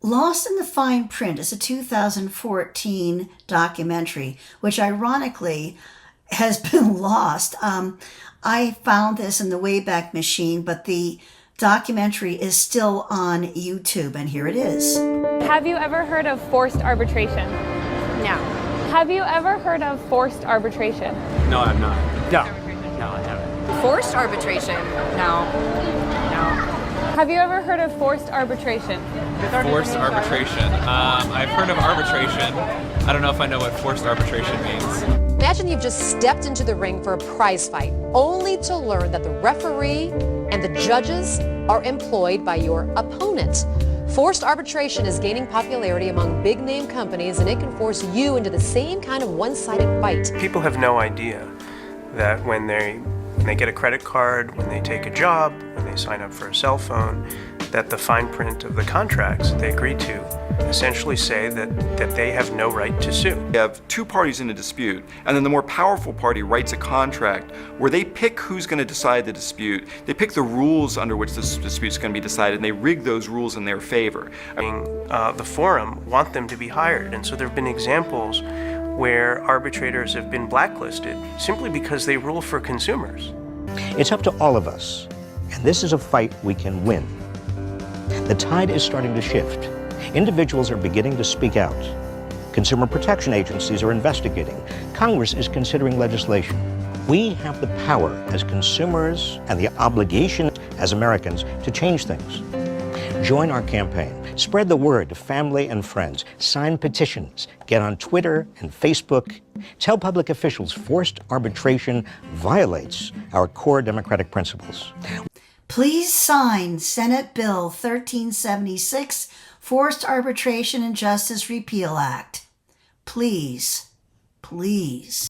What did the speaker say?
Lost in the Fine Print is a 2014 documentary, which ironically has been lost. I found this in the Wayback Machine, but the documentary is still on YouTube, and here it is. Have you ever heard of forced arbitration? No. Have you ever heard of forced arbitration? No, I'm not. No, I haven't. Forced arbitration? No. Have you ever heard of forced arbitration? Forced arbitration. I've heard of arbitration. I don't know if I know what forced arbitration means. Imagine you've just stepped into the ring for a prize fight, only to learn that the referee and the judges are employed by your opponent. Forced arbitration is gaining popularity among big-name companies, and it can force you into the same kind of one-sided fight. People have no idea that when they get a credit card, when they take a job, when they sign up for a cell phone, that the fine print of the contracts they agree to essentially say that they have no right to sue. You have two parties in a dispute, and then the more powerful party writes a contract where they pick who's going to decide the dispute. They pick the rules under which this dispute is going to be decided, and they rig those rules in their favor. The forum want them to be hired, and so there have been examples where arbitrators have been blacklisted simply because they rule for consumers. It's up to all of us, and this is a fight we can win. The tide is starting to shift. Individuals are beginning to speak out. Consumer protection agencies are investigating. Congress is considering legislation. We have the power as consumers and the obligation as Americans to change things. Join our campaign. Spread the word to family and friends. Sign petitions. Get on Twitter and Facebook. Tell public officials forced arbitration violates our core democratic principles. Please sign Senate Bill 1376, Forced Arbitration and Justice Repeal Act. Please, please.